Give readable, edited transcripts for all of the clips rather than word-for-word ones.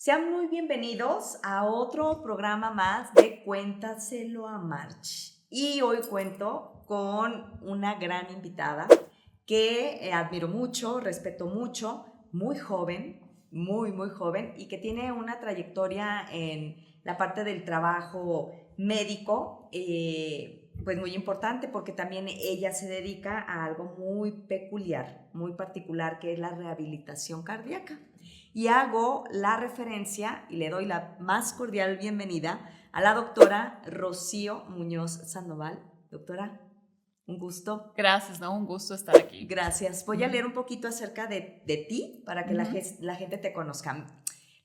Sean muy bienvenidos a otro programa más de Cuéntaselo a March. Y hoy cuento con una gran invitada que admiro mucho, respeto mucho, muy joven, muy joven, y que tiene una trayectoria en la parte del trabajo médico, pues muy importante, porque también ella se dedica a algo muy peculiar, muy particular, que es la rehabilitación cardíaca. Y hago la referencia y le doy la más cordial bienvenida a la doctora Rocío Muñoz Sandoval. Doctora, un gusto. Gracias, ¿no? Un gusto estar aquí. Gracias. Voy a leer un poquito acerca de ti para que la gente te conozca.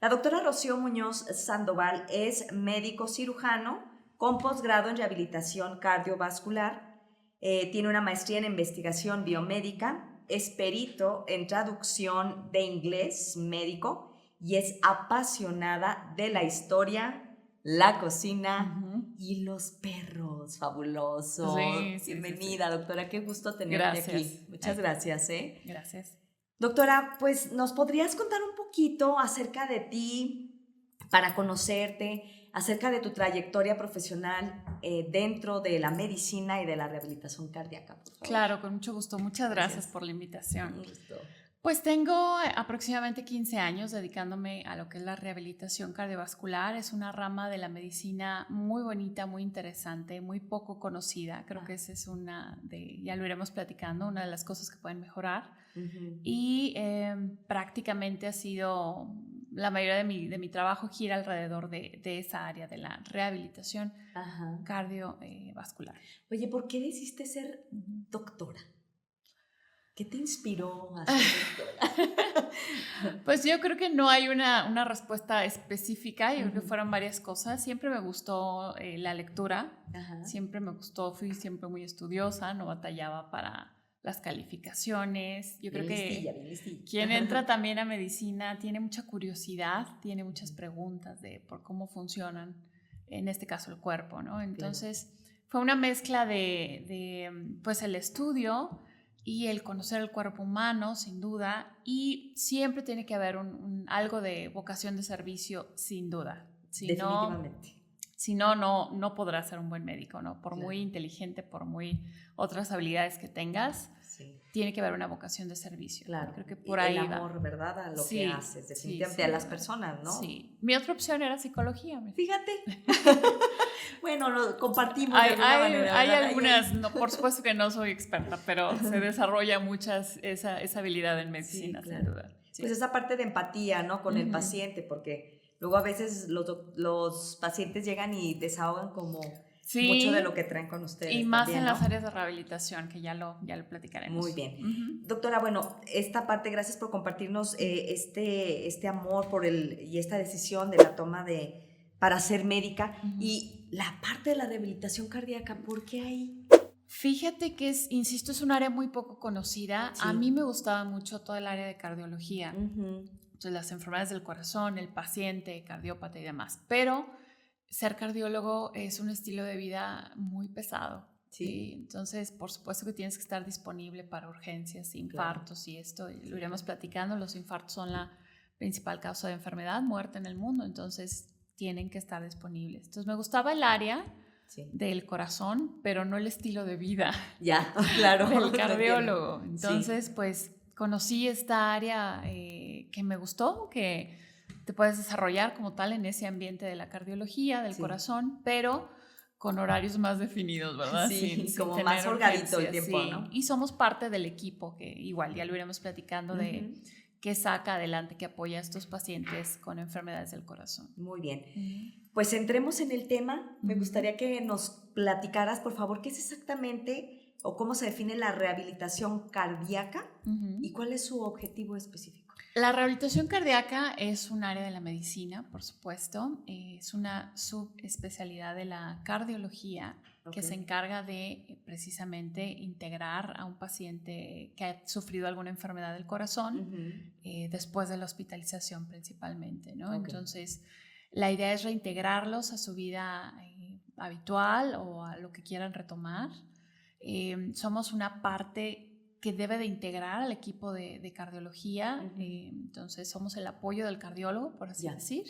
La doctora Rocío Muñoz Sandoval es médico cirujano con posgrado en rehabilitación cardiovascular. Tiene una maestría en investigación biomédica, es perito en traducción de inglés médico y es apasionada de la historia, la cocina y los perros. Fabuloso. Sí, Bienvenida, doctora. Qué gusto tenerte Gracias. aquí. Muchas gracias. Gracias. Doctora, pues ¿nos podrías contar un poquito acerca de ti para conocerte, acerca de tu trayectoria profesional dentro de la medicina y de la rehabilitación cardíaca, por favor? Claro, con mucho gusto. Muchas gracias por la invitación. Un gusto. Pues tengo aproximadamente 15 años dedicándome a lo que es la rehabilitación cardiovascular. Es una rama de la medicina muy bonita, muy interesante, muy poco conocida. Creo que esa es ya lo iremos platicando, una de las cosas que pueden mejorar. Y prácticamente ha sido, la mayoría de mi trabajo gira alrededor de esa área de la rehabilitación cardiovascular. Oye, ¿por qué decidiste ser doctora? ¿Qué te inspiró a ser doctora? Pues yo creo que no hay una respuesta específica, yo creo que fueron varias cosas. Siempre me gustó la lectura, siempre me gustó, fui siempre muy estudiosa, no batallaba para las calificaciones. Yo creo que quien entra también a medicina tiene mucha curiosidad, tiene muchas preguntas por cómo funcionan, en este caso el cuerpo, ¿no? Entonces fue una mezcla de pues el estudio y el conocer el cuerpo humano, sin duda, y siempre tiene que haber algo de vocación de servicio, sin duda. Definitivamente. Si no, no podrás ser un buen médico, ¿no? Por muy inteligente, por muy otras habilidades que tengas, tiene que haber una vocación de servicio. Claro. Creo que por ahí el amor, ¿verdad? A lo que haces, definitivamente, a las personas, ¿no? Sí. Mi otra opción era psicología. Fíjate. Bueno, lo compartimos de alguna manera. Hay algunas, no, por supuesto que no soy experta, pero se desarrolla esa habilidad en medicina, sin duda. Sí. Pues esa parte de empatía, ¿no? Con el paciente, porque luego a veces los pacientes llegan y desahogan como mucho de lo que traen con ustedes. Y más también, en ¿no? las áreas de rehabilitación, que ya lo platicaremos. Muy bien. Doctora, bueno, esta parte, gracias por compartirnos este amor y esta decisión de la toma para ser médica. Y la parte de la rehabilitación cardíaca, ¿por qué ahí? Fíjate que insisto, es un área muy poco conocida. A mí me gustaba mucho todo el área de cardiología. Entonces, las enfermedades del corazón, el paciente, cardiópata y demás. Pero ser cardiólogo es un estilo de vida muy pesado. Sí. Entonces, por supuesto que tienes que estar disponible para urgencias, infartos y esto. Y lo iremos platicando. Los infartos son la principal causa de enfermedad, muerte en el mundo. Entonces, tienen que estar disponibles. Entonces, me gustaba el área del corazón, pero no el estilo de vida claro, del cardiólogo. Entonces, pues conocí esta área que me gustó, que te puedes desarrollar como tal en ese ambiente de la cardiología, del corazón, pero con horarios más definidos, ¿verdad? Sí, como más holgadito el tiempo, ¿no? Y somos parte del equipo, que igual ya lo iremos platicando de que saca adelante, que apoya a estos pacientes con enfermedades del corazón. Muy bien. Pues entremos en el tema. Me gustaría que nos platicaras, por favor, qué es exactamente o cómo se define la rehabilitación cardíaca y cuál es su objetivo específico. La rehabilitación cardíaca es un área de la medicina, por supuesto. Es una subespecialidad de la cardiología que se encarga de precisamente integrar a un paciente que ha sufrido alguna enfermedad del corazón después de la hospitalización principalmente, ¿no? Entonces, la idea es reintegrarlos a su vida habitual o a lo que quieran retomar. Somos una parte que debe de integrar al equipo de cardiología. Entonces somos el apoyo del cardiólogo, por así decir.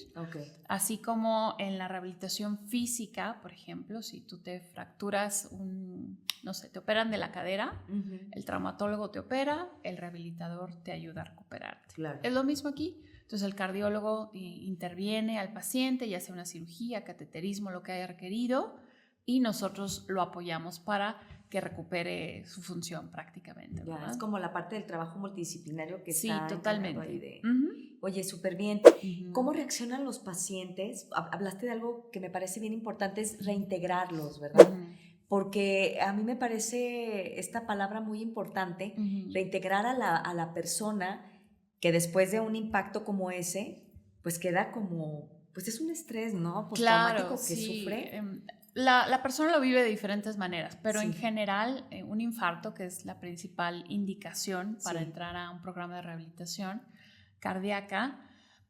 Así como en la rehabilitación física, por ejemplo, si tú te fracturas te operan de la cadera, el traumatólogo te opera, el rehabilitador te ayuda a recuperarte. Claro. Es lo mismo aquí. Entonces el cardiólogo interviene al paciente, ya sea una cirugía, cateterismo, lo que haya requerido, y nosotros lo apoyamos para que recupere su función prácticamente. Es como la parte del trabajo multidisciplinario que sí, está totalmente. Ahí de... Oye, súper bien. Uh-huh. ¿Cómo reaccionan los pacientes? Hablaste de algo que me parece bien importante, es reintegrarlos, ¿verdad? Uh-huh. Porque a mí me parece esta palabra muy importante, reintegrar a la persona que después de un impacto como ese, pues queda como, pues es un estrés, ¿no? Postraumático que sufre. La persona lo vive de diferentes maneras, pero en general un infarto, que es la principal indicación para entrar a un programa de rehabilitación cardíaca,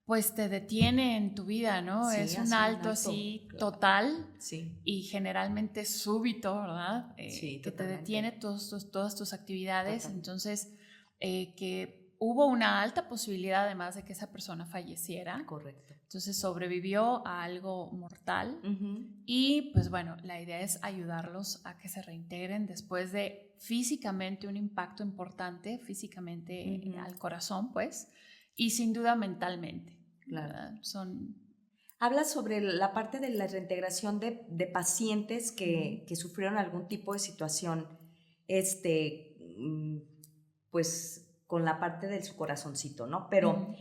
pues te detiene en tu vida, ¿no? Es un alto así total y generalmente súbito, ¿verdad? Que te detiene todas tus actividades. Entonces, que hubo una alta posibilidad además de que esa persona falleciera. Correcto. Entonces sobrevivió a algo mortal y pues bueno, la idea es ayudarlos a que se reintegren después de físicamente un impacto importante, físicamente al corazón pues, y sin duda mentalmente. Claro. Hablas sobre la parte de la reintegración de pacientes que sufrieron algún tipo de situación, pues con la parte de su corazoncito, ¿no? Pero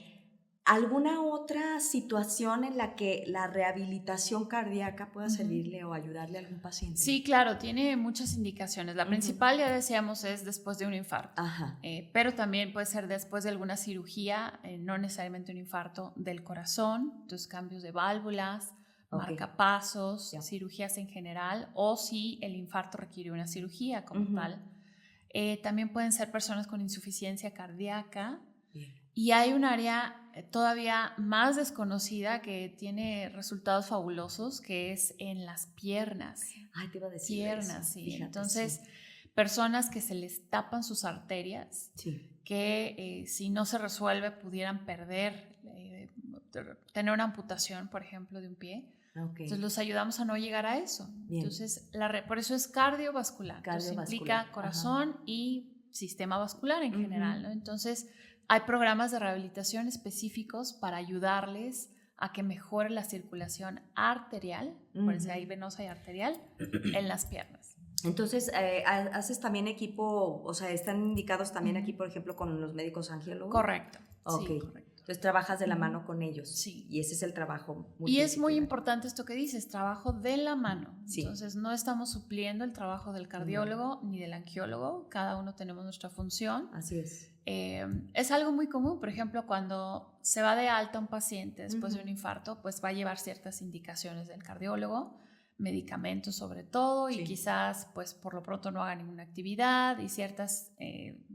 ¿alguna otra situación en la que la rehabilitación cardíaca pueda servirle o ayudarle a algún paciente? Sí, claro, tiene muchas indicaciones. La principal, ya decíamos, es después de un infarto. Pero también puede ser después de alguna cirugía, no necesariamente un infarto del corazón, entonces cambios de válvulas, marcapasos, cirugías en general, o si el infarto requiere una cirugía como tal. También pueden ser personas con insuficiencia cardíaca. Y hay un área todavía más desconocida que tiene resultados fabulosos, que es en las piernas. Ay, te iba a decir piernas, eso. sí. Fíjate, entonces, personas que se les tapan sus arterias, que si no se resuelve pudieran perder, tener una amputación, por ejemplo, de un pie. Entonces los ayudamos a no llegar a eso. Entonces, por eso es cardiovascular. Entonces, implica corazón y sistema vascular en general, ¿no? Entonces, hay programas de rehabilitación específicos para ayudarles a que mejore la circulación arterial, por eso hay venosa y arterial, en las piernas. Entonces, ¿haces también equipo, o sea, están indicados también aquí, por ejemplo, con los médicos angiólogos? Correcto. Sí, correcto. Entonces, trabajas de la mano con ellos. Sí. Y ese es el trabajo. Y es muy importante esto que dices, trabajo de la mano. Sí. Entonces, no estamos supliendo el trabajo del cardiólogo ni del angiólogo. Cada uno tenemos nuestra función. Así es. Es algo muy común, por ejemplo, cuando se va de alta un paciente después de un infarto, pues va a llevar ciertas indicaciones del cardiólogo, medicamentos sobre todo, y quizás pues por lo pronto no haga ninguna actividad y ciertas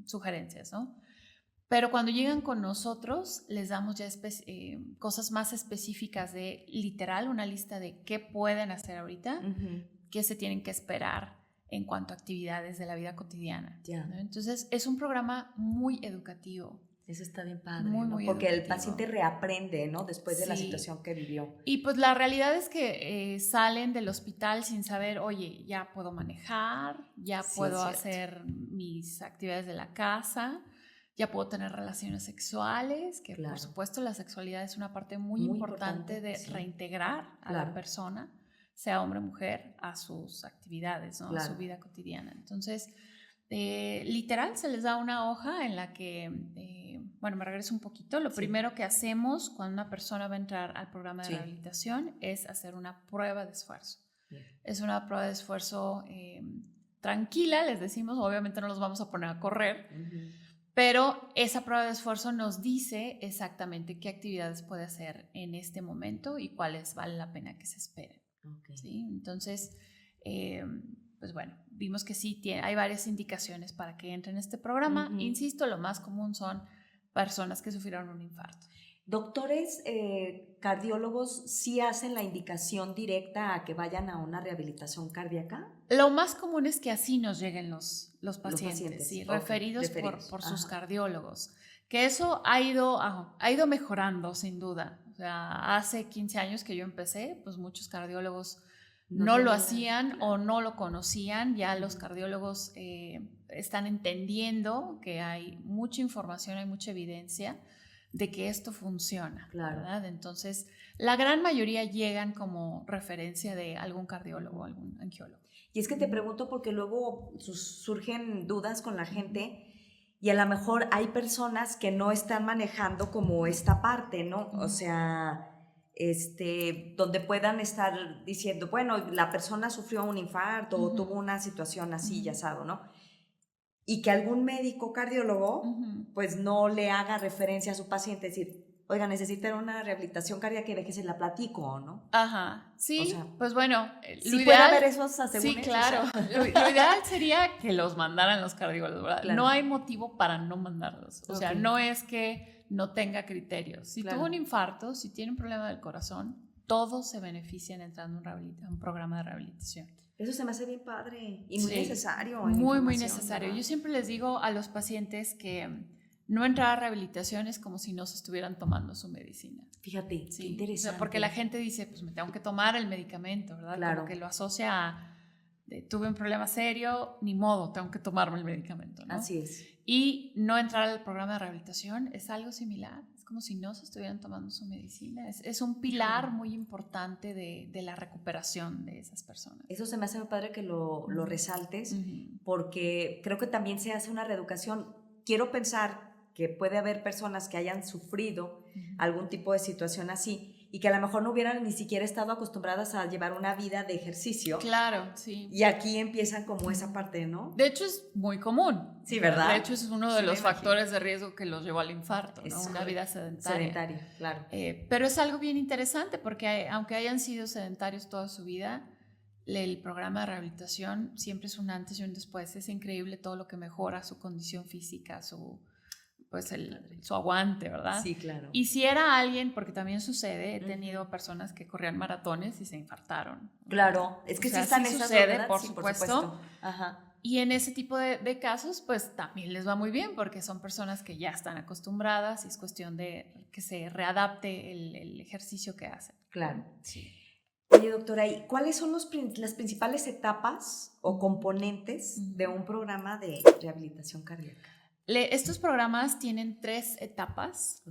sugerencias, ¿no? Pero cuando llegan con nosotros, les damos ya cosas más específicas de literal, una lista de qué pueden hacer ahorita, qué se tienen que esperar en cuanto a actividades de la vida cotidiana. ¿No? Entonces, es un programa muy educativo. Eso está bien padre, muy, ¿no? muy Porque educativo. El paciente reaprende, ¿no? Después de la situación que vivió. Y pues la realidad es que salen del hospital sin saber, oye, ya puedo manejar, ya puedo hacer mis actividades de la casa, ya puedo tener relaciones sexuales, que por supuesto la sexualidad es una parte muy importante de reintegrar a la persona, sea hombre o mujer, a sus actividades, ¿no? A su vida cotidiana. Entonces, literal, se les da una hoja en la que, bueno, me regreso un poquito. Lo primero que hacemos cuando una persona va a entrar al programa de rehabilitación es hacer una prueba de esfuerzo. Es una prueba de esfuerzo tranquila, les decimos, obviamente no los vamos a poner a correr, pero esa prueba de esfuerzo nos dice exactamente qué actividades puede hacer en este momento y cuáles vale la pena que se esperen. ¿Sí? Entonces, pues bueno, vimos que sí hay varias indicaciones para que entren en este programa. Insisto, lo más común son personas que sufrieron un infarto. Doctores cardiólogos sí hacen la indicación directa a que vayan a una rehabilitación cardíaca. Lo más común es que así nos lleguen los pacientes, ¿sí? Okay, referidos por sus cardiólogos. Que eso ha ido mejorando, sin duda. O sea, hace 15 años que yo empecé, pues muchos cardiólogos no lo hacían o no lo conocían. Ya los cardiólogos están entendiendo que hay mucha información, hay mucha evidencia de que esto funciona, ¿verdad? Entonces, la gran mayoría llegan como referencia de algún cardiólogo, algún angiólogo. Y es que te pregunto porque luego surgen dudas con la gente y a lo mejor hay personas que no están manejando como esta parte, ¿no? O sea, donde puedan estar diciendo, bueno, la persona sufrió un infarto o tuvo una situación así, ya sabe, ¿no? Y que algún médico cardiólogo pues no le haga referencia a su paciente, decir, oiga, necesita una rehabilitación cardíaca y déjese la platico, ¿no? Ajá, sí, o sea, pues bueno, lo ideal, puede haber esos asegúnes. Sí, claro, o sea. lo ideal sería que los mandaran los cardiólogos, ¿verdad? Claro. No hay motivo para no mandarlos, o sea, no es que no tenga criterios. Si tuvo un infarto, si tiene un problema del corazón, todos se benefician entrando a un programa de rehabilitación. Eso se me hace bien padre y muy necesario. Muy necesario. ¿Verdad? Yo siempre les digo a los pacientes que no entrar a rehabilitación es como si no se estuvieran tomando su medicina. Fíjate, qué interesante. O sea, porque la gente dice, pues me tengo que tomar el medicamento, ¿verdad? Claro. Como que lo asocia a, tuve un problema serio, ni modo, tengo que tomarme el medicamento, ¿no? Así es. Y no entrar al programa de rehabilitación es algo similar. Es como si no se estuvieran tomando su medicina. Es un pilar muy importante de la recuperación de esas personas. Eso se me hace muy padre que lo resaltes, porque creo que también se hace una reeducación. Quiero pensar que puede haber personas que hayan sufrido algún tipo de situación así y que a lo mejor no hubieran ni siquiera estado acostumbradas a llevar una vida de ejercicio. Claro, sí. Y aquí empiezan como esa parte, ¿no? De hecho, es muy común. Sí, ¿verdad? De hecho, es uno de los factores de riesgo que los llevó al infarto, ¿no? Una vida sedentaria. Sedentaria, claro. Pero es algo bien interesante porque aunque hayan sido sedentarios toda su vida, el programa de rehabilitación siempre es un antes y un después. Es increíble todo lo que mejora su condición física, su aguante, ¿verdad? Sí, claro. Y si era alguien, porque también sucede, he tenido personas que corrían maratones y se infartaron. Claro, es que sí están esas, sucede, ¿verdad? por sí, supuesto. Por supuesto. Ajá. Y en ese tipo de casos, pues también les va muy bien porque son personas que ya están acostumbradas y es cuestión de que se readapte el ejercicio que hacen. Claro. Sí. Oye, doctora, ¿y cuáles son las principales etapas o componentes de un programa de rehabilitación cardíaca? Estos programas tienen 3 etapas.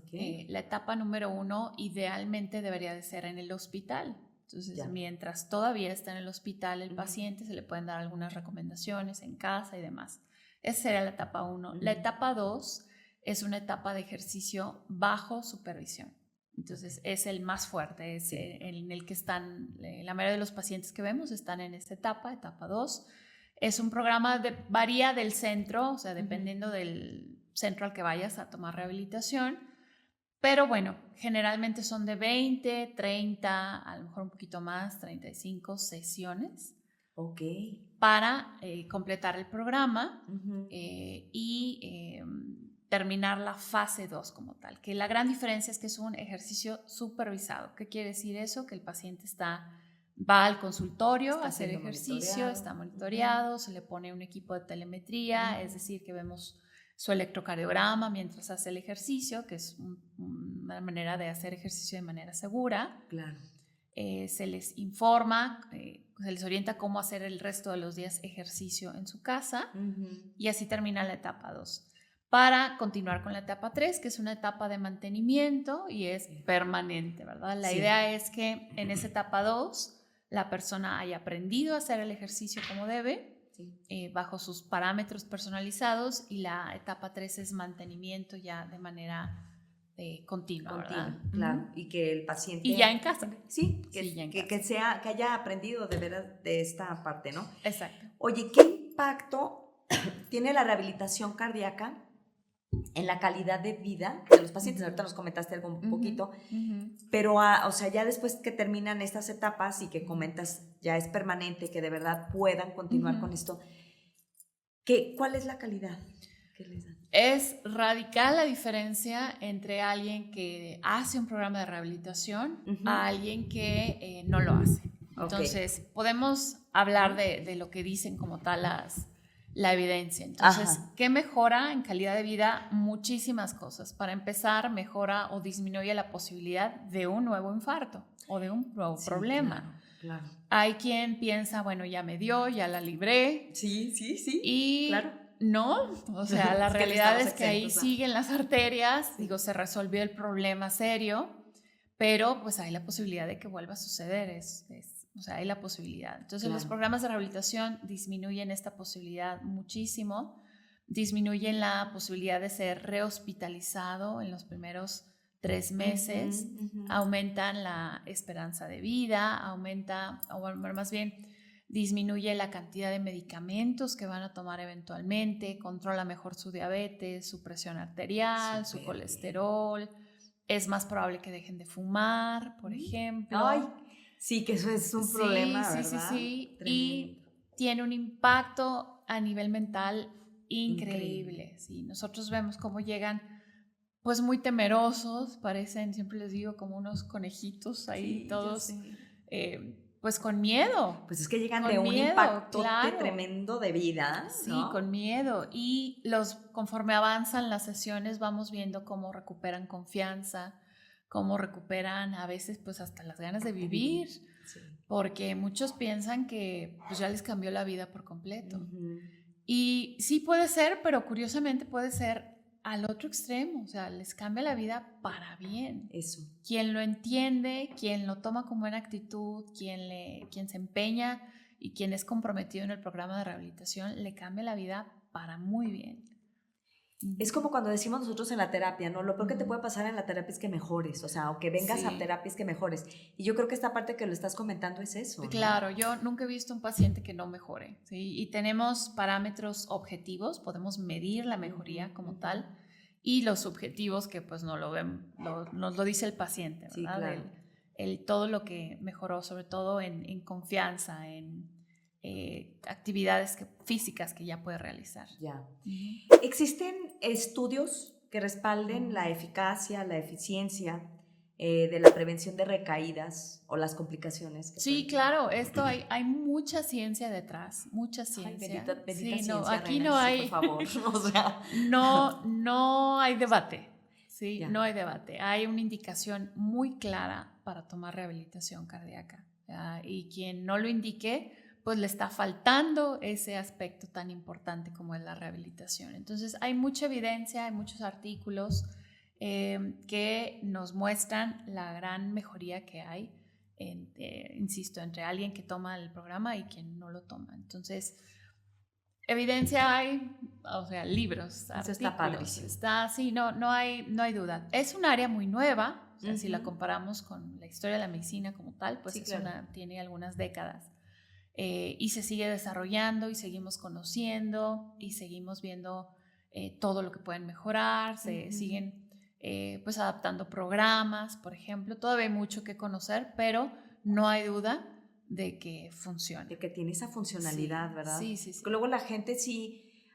La etapa número 1 idealmente debería de ser en el hospital. Entonces, mientras todavía está en el hospital el paciente, se le pueden dar algunas recomendaciones en casa y demás. Esa sería la etapa 1. La etapa 2 es una etapa de ejercicio bajo supervisión. Entonces, es el más fuerte, es en el que están, la mayoría de los pacientes que vemos están en esta etapa 2. Es un programa varía del centro, o sea, dependiendo del centro al que vayas a tomar rehabilitación. Pero bueno, generalmente son de 20, 30, a lo mejor un poquito más, 35 sesiones. Ok. Para completar el programa y terminar la fase 2 como tal. Que la gran diferencia es que es un ejercicio supervisado. ¿Qué quiere decir eso? Que el paciente va al consultorio a hacer ejercicio, está monitoreado, se le pone un equipo de telemetría, es decir, que vemos su electrocardiograma mientras hace el ejercicio, que es una manera de hacer ejercicio de manera segura. Claro. Se les informa, se les orienta cómo hacer el resto de los días ejercicio en su casa y así termina la etapa 2. Para continuar con la etapa 3, que es una etapa de mantenimiento y es permanente, ¿verdad? La idea es que en esa etapa 2 la persona haya aprendido a hacer el ejercicio como debe, bajo sus parámetros personalizados, y la etapa 3 es mantenimiento ya de manera continua, ¿verdad? Claro, y que el paciente... Y ya en casa. Sí, que haya aprendido de verdad de esta parte, ¿no? Exacto. Oye, ¿qué impacto tiene la rehabilitación cardíaca en la calidad de vida de los pacientes? Ahorita nos comentaste algo un poquito, pero o sea, ya después que terminan estas etapas y que comentas ya es permanente, que de verdad puedan continuar con esto, ¿cuál es la calidad que les dan? Es radical la diferencia entre alguien que hace un programa de rehabilitación a alguien que no lo hace. Entonces, podemos hablar de lo que dicen como tal la evidencia. Entonces, ¿qué mejora en calidad de vida? Muchísimas cosas. Para empezar, mejora o disminuye la posibilidad de un nuevo infarto o de un nuevo problema. Claro. Hay quien piensa, bueno, ya me dio, ya la libré. Sí. Y claro. no, o sea, la realidad es que ahí exentos, siguen las arterias, digo, se resolvió el problema serio, pero pues hay la posibilidad de que vuelva a suceder, o sea, hay la posibilidad. Entonces, los programas de rehabilitación disminuyen esta posibilidad muchísimo, disminuyen la posibilidad de ser rehospitalizado en los primeros 3 meses, aumentan la esperanza de vida, más bien disminuye la cantidad de medicamentos que van a tomar eventualmente, controla mejor su diabetes, su presión arterial, su colesterol, es más probable que dejen de fumar, por ejemplo. Ay, sí, que eso es un problema, ¿verdad? Sí. Y tiene un impacto a nivel mental increíble. Sí, nosotros vemos cómo llegan pues muy temerosos, parecen, siempre les digo, como unos conejitos ahí todos, pues con miedo. Pues es que llegan de un impacto tremendo de vida, ¿no? Sí, con miedo. Y conforme avanzan las sesiones vamos viendo cómo recuperan confianza, cómo recuperan a veces pues hasta las ganas de vivir, porque muchos piensan que pues ya les cambió la vida por completo. Y sí puede ser, pero curiosamente puede ser al otro extremo, o sea, les cambia la vida para bien. Eso. Quien lo entiende, quien lo toma con buena actitud, quien se empeña y quien es comprometido en el programa de rehabilitación, le cambia la vida para muy bien. Es como cuando decimos nosotros en la terapia, ¿no? Lo peor que te puede pasar en la terapia es que mejores, o sea, o que vengas a terapia es que mejores. Y yo creo que esta parte que lo estás comentando es eso, ¿no? Claro, yo nunca he visto un paciente que no mejore, ¿sí? Y tenemos parámetros objetivos, podemos medir la mejoría como tal, y los subjetivos que pues no lo ven, nos lo dice el paciente, ¿verdad? Sí, claro. Todo lo que mejoró, sobre todo en confianza, en actividades físicas que ya puede realizar. Ya. ¿Existen estudios que respalden la eficacia, la eficiencia de la prevención de recaídas o las complicaciones? Sí, claro, esto hay mucha ciencia detrás, mucha ciencia. Ay, bendita ciencia, aquí Reina, no hay, sí, por favor. O sea. no hay debate. Sí, no hay debate. Hay una indicación muy clara para tomar rehabilitación cardíaca. Y quien no lo indique, pues le está faltando ese aspecto tan importante como es la rehabilitación. Entonces, hay mucha evidencia, hay muchos artículos que nos muestran la gran mejoría que hay, insisto, entre alguien que toma el programa y quien no lo toma. Entonces, evidencia hay, o sea, libros, Eso artículos. está padrísimo. Sí, no hay duda. Es un área muy nueva, o sea, si la comparamos con la historia de la medicina como tal, pues tiene algunas décadas. Y se sigue desarrollando y seguimos conociendo y seguimos viendo todo lo que pueden mejorar, se siguen pues adaptando programas, por ejemplo. Todavía hay mucho que conocer, pero no hay duda de que funciona. De que tiene esa funcionalidad, ¿verdad? Sí. Porque luego la gente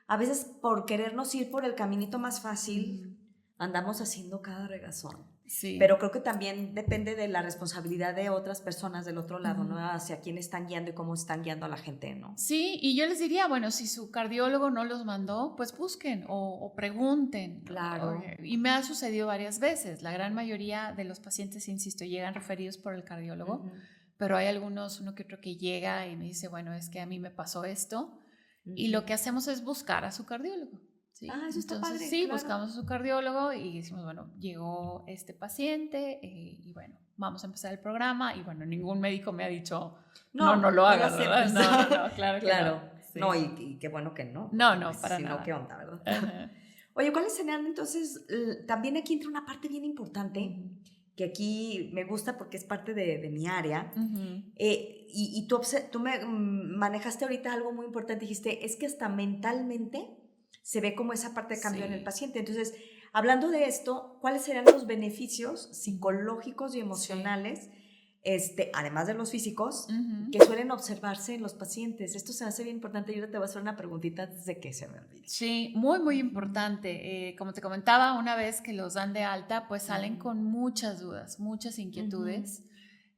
a veces por querernos ir por el caminito más fácil, andamos haciendo cada regazón. Sí. Pero creo que también depende de la responsabilidad de otras personas del otro lado, ¿no? Hacia quién están guiando y cómo están guiando a la gente, ¿no? Sí, y yo les diría, bueno, si su cardiólogo no los mandó, pues busquen o pregunten. Claro. Y me ha sucedido varias veces. La gran mayoría de los pacientes, insisto, llegan referidos por el cardiólogo, pero hay algunos, uno que otro que llega y me dice, bueno, es que a mí me pasó esto, y lo que hacemos es buscar a su cardiólogo. Sí. Eso está padre. Sí, claro. buscamos a su cardiólogo y decimos, bueno, llegó este paciente y bueno, vamos a empezar el programa y bueno, ningún médico me ha dicho, no lo hagas, ¿verdad? No, claro que no. Sí. No, y qué bueno que no. No, para si nada. no, ¿qué onda, verdad? Oye, ¿cuáles serían entonces? También aquí entra una parte bien importante, que aquí me gusta porque es parte de mi área. Y tú me manejaste ahorita algo muy importante, dijiste, es que hasta mentalmente se ve como esa parte de cambio en el paciente. Entonces, hablando de esto, ¿cuáles serían los beneficios psicológicos y emocionales además de los físicos, Uh-huh. que suelen observarse en los pacientes. Esto se hace bien importante. Yo ahora te voy a hacer una preguntita antes de que se me olvide. Sí, muy, muy importante. Como te comentaba, una vez que los dan de alta, pues salen con muchas dudas, muchas inquietudes,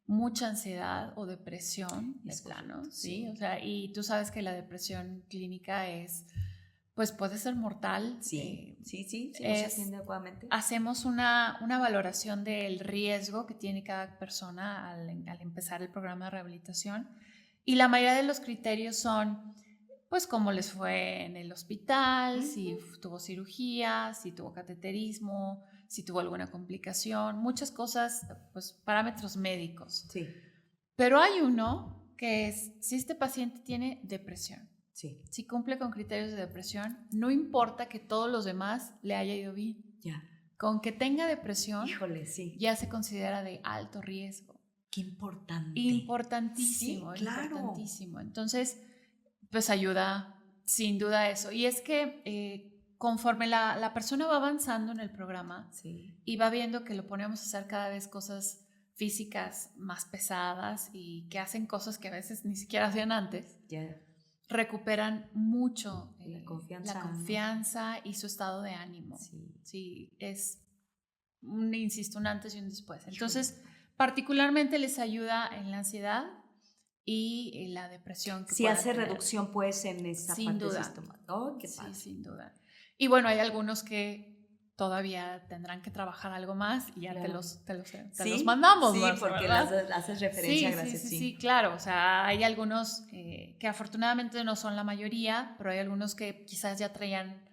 mucha ansiedad o depresión, de plano, ¿sí? O sea, y tú sabes que la depresión clínica pues puede ser mortal. Sí, no se atiende adecuadamente. Hacemos una valoración del riesgo que tiene cada persona al empezar el programa de rehabilitación, y la mayoría de los criterios son, pues, cómo les fue en el hospital, si tuvo cirugía, si tuvo cateterismo, si tuvo alguna complicación, muchas cosas, pues, parámetros médicos. Sí. Pero hay uno que es si este paciente tiene depresión. Sí. Si cumple con criterios de depresión, no importa que todos los demás le haya ido bien. Ya. Con que tenga depresión, híjole, sí, ya se considera de alto riesgo. Qué importante. Importantísimo, sí, claro. Importantísimo. Entonces, pues ayuda sin duda a eso. Y es que conforme la persona va avanzando en el programa, sí, y va viendo que lo ponemos a hacer cada vez cosas físicas más pesadas y que hacen cosas que a veces ni siquiera hacían antes, ya, recuperan mucho la confianza, confianza y su estado de ánimo. Sí, es insisto, un antes y un después. Entonces, particularmente les ayuda en la ansiedad y en la depresión. Sí, hace reducción pues en esa sin parte duda. del estómago. Oh, qué padre. Sí, sin duda. Y bueno, hay algunos que todavía tendrán que trabajar algo más y ya claro. te los mandamos. Sí, más, porque haces referencia, gracias. Sí, claro. O sea, hay algunos que afortunadamente no son la mayoría, pero hay algunos que quizás ya traían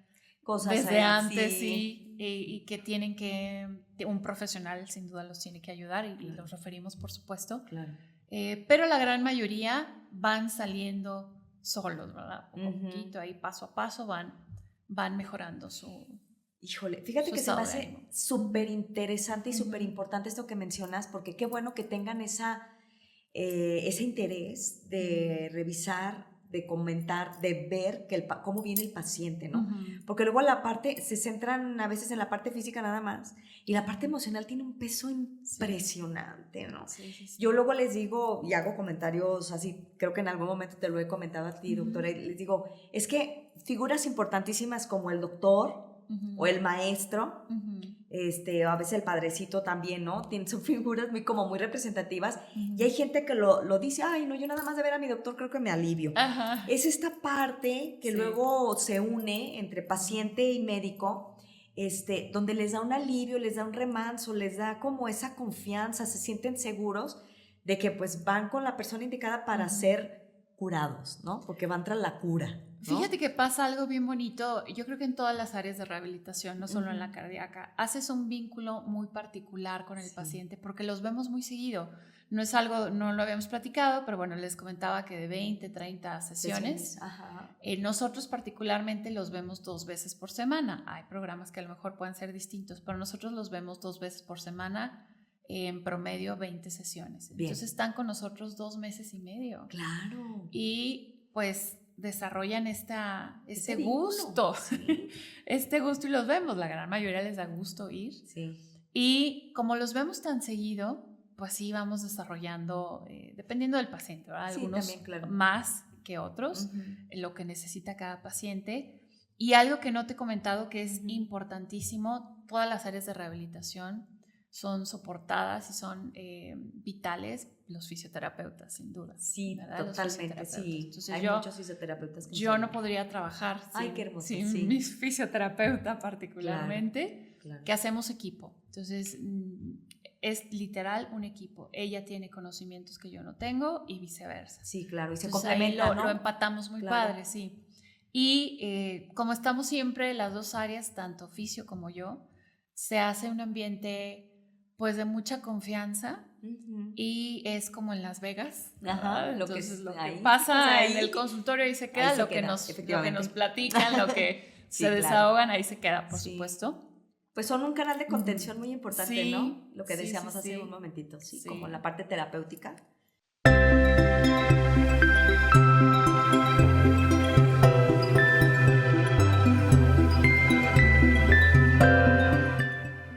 cosas desde antes y que tienen que, un profesional sin duda los tiene que ayudar y los referimos, por supuesto. Claro. Pero la gran mayoría van saliendo solos, ¿verdad? Poco a poquito, ahí paso a paso van mejorando su... Híjole, fíjate que se me hace súper interesante y súper importante esto que mencionas, porque qué bueno que tengan ese interés de revisar, de comentar, de ver cómo viene el paciente, ¿no? Porque luego se centran a veces en la parte física nada más, y la parte emocional tiene un peso impresionante, ¿no? Sí. Yo luego les digo, y hago comentarios así, creo que en algún momento te lo he comentado a ti, doctora, y les digo, es que figuras importantísimas como el doctor, o el maestro, a veces el padrecito también, ¿no? Son figuras muy representativas, y hay gente que lo dice, ay, no, yo nada más de ver a mi doctor creo que me alivio. Ajá. Es esta parte que luego se une entre paciente y médico, donde les da un alivio, les da un remanso, les da como esa confianza, se sienten seguros de que pues van con la persona indicada para ser curados, ¿no? Porque van tras la cura. ¿no? Fíjate que pasa algo bien bonito, yo creo que en todas las áreas de rehabilitación, no solo en la cardíaca, haces un vínculo muy particular con el paciente porque los vemos muy seguido. No es algo, no lo habíamos platicado, pero bueno, les comentaba que de 20, 30 sesiones. Nosotros particularmente los vemos 2 veces por semana. Hay programas que a lo mejor pueden ser distintos, pero nosotros los vemos 2 veces por semana, en promedio 20 sesiones. Bien. Entonces están con nosotros 2 meses y medio. Claro. Y pues desarrollan este gusto, este gusto, y los vemos, la gran mayoría les da gusto ir, y como los vemos tan seguido, pues sí vamos desarrollando, dependiendo del paciente, ¿verdad? Algunos también, claro, más que otros, lo que necesita cada paciente. Y algo que no te he comentado que es importantísimo, todas las áreas de rehabilitación son soportadas y son vitales los fisioterapeutas, sin duda. Sí, ¿verdad? Totalmente, sí. Entonces hay muchos fisioterapeutas que yo no podría trabajar sin mi fisioterapeuta particularmente, que hacemos equipo. Entonces, es literal un equipo. Ella tiene conocimientos que yo no tengo y viceversa. Sí, claro, y se complementa, ¿no? Lo empatamos muy padre, sí. Y como estamos siempre las 2 áreas, tanto fisio como yo, se hace un ambiente pues de mucha confianza y es como en Las Vegas. Entonces lo que pasa en el consultorio ahí se queda, lo que nos platican, lo que se desahogan, ahí se queda, por supuesto. Pues son un canal de contención muy importante, ¿no? Lo que decíamos hace un momentito, como la parte terapéutica.